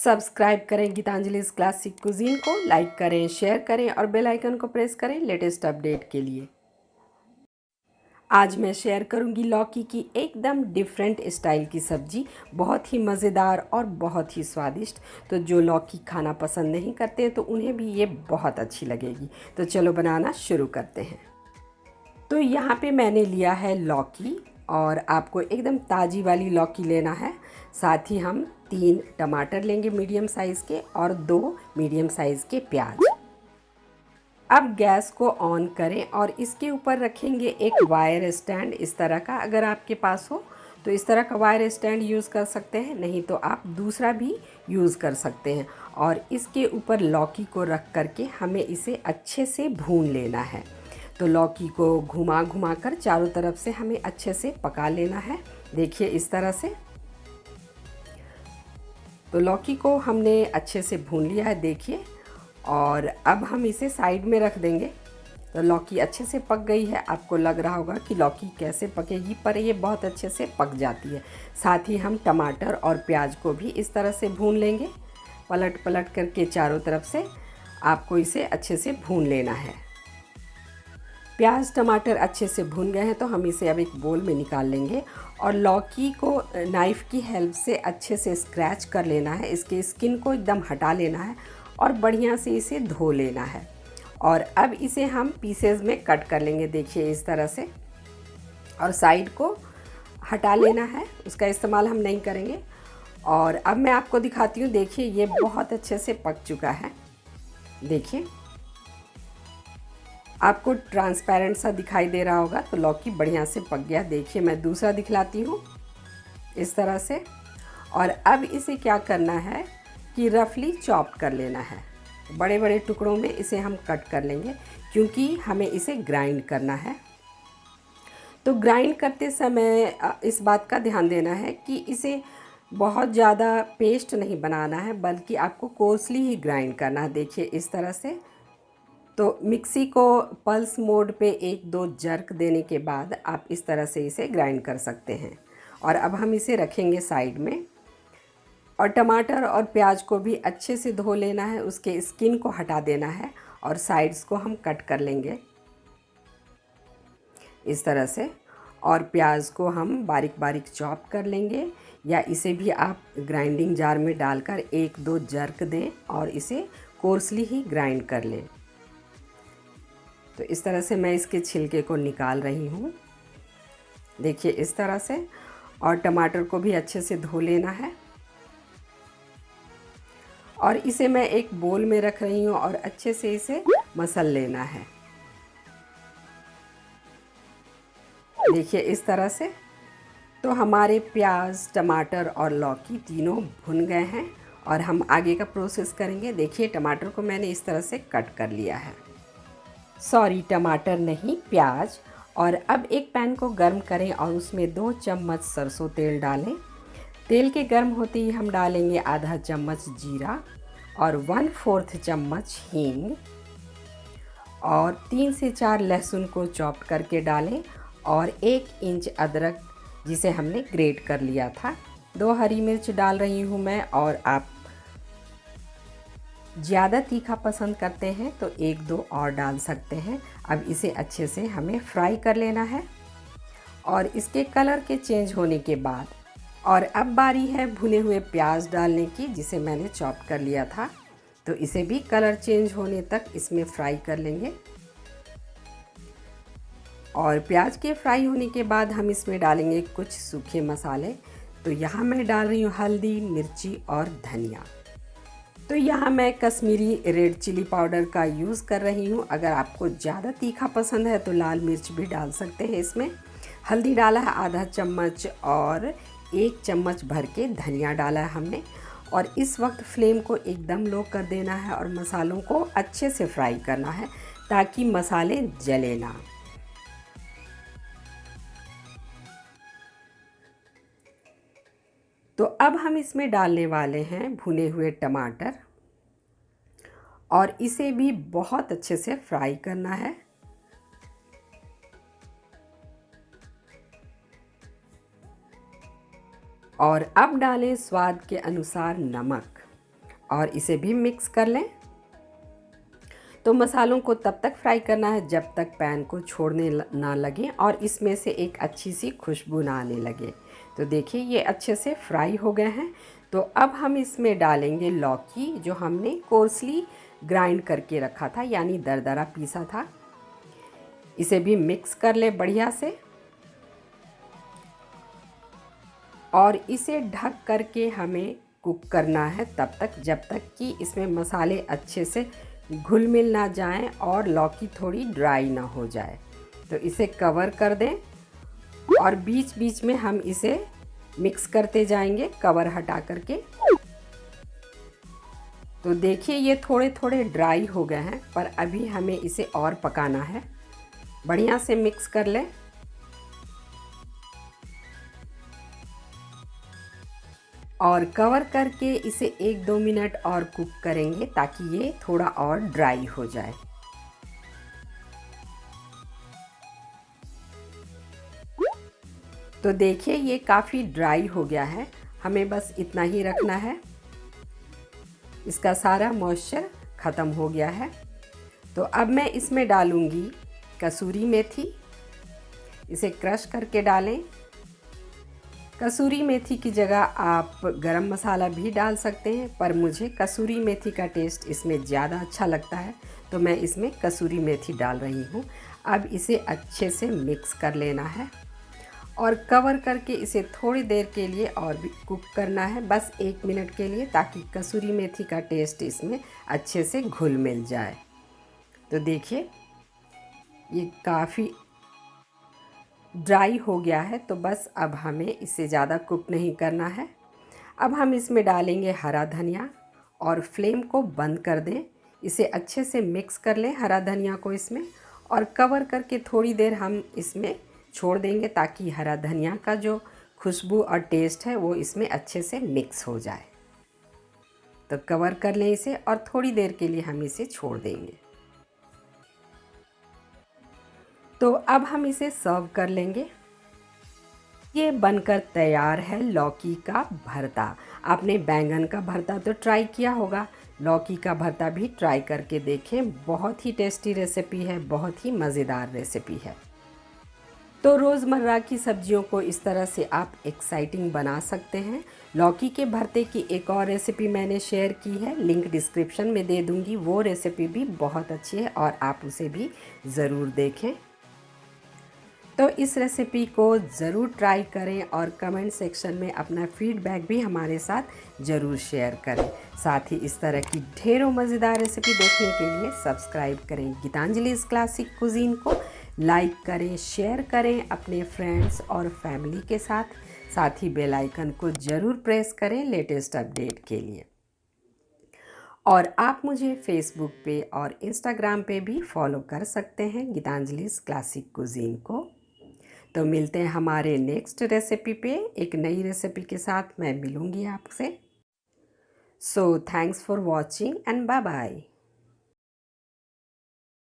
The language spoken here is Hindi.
सब्सक्राइब करें गीतांजलि क्लासिक कुजीन को, लाइक करें, शेयर करें और बेल आइकन को प्रेस करें लेटेस्ट अपडेट के लिए। आज मैं शेयर करूंगी लौकी की एकदम डिफरेंट स्टाइल की सब्जी, बहुत ही मज़ेदार और बहुत ही स्वादिष्ट। तो जो लौकी खाना पसंद नहीं करते तो उन्हें भी ये बहुत अच्छी लगेगी। तो चलो बनाना शुरू करते हैं। तो यहाँ पे मैंने लिया है लौकी और आपको एकदम ताज़ी वाली लौकी लेना है। साथ ही हम 3 टमाटर लेंगे मीडियम साइज़ के और 2 मीडियम साइज़ के प्याज। अब गैस को ऑन करें और इसके ऊपर रखेंगे एक वायर स्टैंड इस तरह का। अगर आपके पास हो तो इस तरह का वायर स्टैंड यूज़ कर सकते हैं, नहीं तो आप दूसरा भी यूज़ कर सकते हैं। और इसके ऊपर लौकी को रख करके हमें इसे अच्छे से भून लेना है। तो लौकी को घुमा घुमा कर चारों तरफ से हमें अच्छे से पका लेना है। देखिए इस तरह से। तो लौकी को हमने अच्छे से भून लिया है, देखिए। और अब हम इसे साइड में रख देंगे। तो लौकी अच्छे से पक गई है। आपको लग रहा होगा कि लौकी कैसे पकेगी, पर ये बहुत अच्छे से पक जाती है। साथ ही हम टमाटर और प्याज को भी इस तरह से भून लेंगे, पलट पलट करके चारों तरफ से आपको इसे अच्छे से भून लेना है। प्याज टमाटर अच्छे से भून गए हैं तो हम इसे अब एक बोल में निकाल लेंगे और लौकी को नाइफ़ की हेल्प से अच्छे से स्क्रैच कर लेना है। इसके स्किन को एकदम हटा लेना है और बढ़िया से इसे धो लेना है। और अब इसे हम पीसेस में कट कर लेंगे, देखिए इस तरह से। और साइड को हटा लेना है, उसका इस्तेमाल हम नहीं करेंगे। और अब मैं आपको दिखाती हूँ, देखिए ये बहुत अच्छे से पक चुका है। देखिए आपको ट्रांसपेरेंट सा दिखाई दे रहा होगा, तो लौकी बढ़िया से पक गया। देखिए मैं दूसरा दिखलाती हूँ इस तरह से। और अब इसे क्या करना है कि रफली चॉप कर लेना है। बड़े बड़े टुकड़ों में इसे हम कट कर लेंगे, क्योंकि हमें इसे ग्राइंड करना है। तो ग्राइंड करते समय इस बात का ध्यान देना है कि इसे बहुत ज़्यादा पेस्ट नहीं बनाना है, बल्कि आपको कोर्सली ही ग्राइंड करना है। देखिए इस तरह से। तो मिक्सी को पल्स मोड पे 1-2 जर्क देने के बाद आप इस तरह से इसे ग्राइंड कर सकते हैं। और अब हम इसे रखेंगे साइड में। और टमाटर और प्याज को भी अच्छे से धो लेना है, उसके स्किन को हटा देना है और साइड्स को हम कट कर लेंगे इस तरह से। और प्याज को हम बारीक बारीक चॉप कर लेंगे, या इसे भी आप ग्राइंडिंग जार में डालकर 1-2 जर्क दें और इसे कोर्सली ही ग्राइंड कर लें। तो इस तरह से मैं इसके छिलके को निकाल रही हूँ, देखिए इस तरह से। और टमाटर को भी अच्छे से धो लेना है और इसे मैं एक बोल में रख रही हूँ और अच्छे से इसे मसल लेना है, देखिए इस तरह से। तो हमारे प्याज टमाटर और लौकी तीनों भुन गए हैं और हम आगे का प्रोसेस करेंगे। देखिए टमाटर को मैंने इस तरह से कट कर लिया है, सॉरी टमाटर नहीं, प्याज। और अब एक पैन को गर्म करें और उसमें 2 चम्मच सरसों तेल डालें। तेल के गर्म होते ही हम डालेंगे आधा चम्मच जीरा और 1/4 चम्मच हींग और 3 से 4 लहसुन को चॉप करके डालें और 1 इंच अदरक जिसे हमने ग्रेट कर लिया था। 2 हरी मिर्च डाल रही हूँ मैं, और आप ज़्यादा तीखा पसंद करते हैं तो 1-2 और डाल सकते हैं। अब इसे अच्छे से हमें फ्राई कर लेना है और इसके कलर के चेंज होने के बाद। और अब बारी है भुने हुए प्याज डालने की, जिसे मैंने चॉप कर लिया था। तो इसे भी कलर चेंज होने तक इसमें फ्राई कर लेंगे। और प्याज के फ्राई होने के बाद हम इसमें डालेंगे कुछ सूखे मसाले। तो यहाँ मैं डाल रही हूँ हल्दी, मिर्ची और धनिया। तो यहाँ मैं कश्मीरी रेड चिली पाउडर का यूज़ कर रही हूँ। अगर आपको ज़्यादा तीखा पसंद है तो लाल मिर्च भी डाल सकते हैं इसमें। हल्दी डाला है आधा चम्मच और 1 चम्मच भर के धनिया डाला है हमने। और इस वक्त फ्लेम को एकदम लो कर देना है और मसालों को अच्छे से फ्राई करना है, ताकि मसाले जले ना। तो अब हम इसमें डालने वाले हैं भुने हुए टमाटर और इसे भी बहुत अच्छे से फ्राई करना है। और अब डालें स्वाद के अनुसार नमक। और इसे भी मिक्स कर लें। तो मसालों को तब तक फ्राई करना है जब तक पैन को छोड़ने ना लगे और इसमें से एक अच्छी सी खुशबू ना आने लगे। तो देखिए ये अच्छे से फ्राई हो गए हैं। तो अब हम इसमें डालेंगे लौकी, जो हमने कोर्सली ग्राइंड करके रखा था, यानी दरदरा पीसा था। इसे भी मिक्स कर ले बढ़िया से और इसे ढक करके हमें कुक करना है तब तक जब तक कि इसमें मसाले अच्छे से घुल मिल ना जाएं और लौकी थोड़ी ड्राई ना हो जाए। तो इसे कवर कर दें और बीच बीच में हम इसे मिक्स करते जाएंगे कवर हटा करके। तो देखिए ये थोड़े थोड़े ड्राई हो गए हैं, पर अभी हमें इसे और पकाना है। बढ़िया से मिक्स कर लें और कवर करके इसे 1-2 मिनट और कुक करेंगे ताकि ये थोड़ा और ड्राई हो जाए। तो देखिए ये काफ़ी ड्राई हो गया है, हमें बस इतना ही रखना है। इसका सारा मॉइस्चर ख़त्म हो गया है। तो अब मैं इसमें डालूँगी कसूरी मेथी। इसे क्रश करके डालें। कसूरी मेथी की जगह आप गरम मसाला भी डाल सकते हैं, पर मुझे कसूरी मेथी का टेस्ट इसमें ज़्यादा अच्छा लगता है, तो मैं इसमें कसूरी मेथी डाल रही हूँ। अब इसे अच्छे से मिक्स कर लेना है और कवर करके इसे थोड़ी देर के लिए और भी कुक करना है, बस 1 मिनट के लिए, ताकि कसूरी मेथी का टेस्ट इसमें अच्छे से घुल मिल जाए। तो देखिए ये काफ़ी ड्राई हो गया है, तो बस अब हमें इससे ज़्यादा कुक नहीं करना है। अब हम इसमें डालेंगे हरा धनिया और फ्लेम को बंद कर दें। इसे अच्छे से मिक्स कर लें हरा धनिया को इसमें और कवर करके थोड़ी देर हम इसमें छोड़ देंगे ताकि हरा धनिया का जो खुशबू और टेस्ट है वो इसमें अच्छे से मिक्स हो जाए। तो कवर कर लें इसे और थोड़ी देर के लिए हम इसे छोड़ देंगे। तो अब हम इसे सर्व कर लेंगे। ये बनकर तैयार है लौकी का भरता। आपने बैंगन का भरता तो ट्राई किया होगा, लौकी का भरता भी ट्राई करके देखें। बहुत ही टेस्टी रेसिपी है, बहुत ही मज़ेदार रेसिपी है। तो रोज़मर्रा की सब्जियों को इस तरह से आप एक्साइटिंग बना सकते हैं। लौकी के भरते की एक और रेसिपी मैंने शेयर की है, लिंक डिस्क्रिप्शन में दे दूँगी। वो रेसिपी भी बहुत अच्छी है और आप उसे भी ज़रूर देखें। तो इस रेसिपी को ज़रूर ट्राई करें और कमेंट सेक्शन में अपना फीडबैक भी हमारे साथ ज़रूर शेयर करें। साथ ही इस तरह की ढेरों मज़ेदार रेसिपी देखने के लिए सब्सक्राइब करें गीतांजलि's क्लासिक कुजीन को, लाइक करें, शेयर करें अपने फ्रेंड्स और फैमिली के साथ। साथ ही बेल आइकन को ज़रूर प्रेस करें लेटेस्ट अपडेट के लिए। और आप मुझे फेसबुक पे और इंस्टाग्राम पे भी फॉलो कर सकते हैं गीतांजलि's क्लासिक कुजीन को। तो मिलते हैं हमारे नेक्स्ट रेसिपी पे। एक नई रेसिपी के साथ मैं मिलूँगी आपसे। So thanks for watching and bye bye.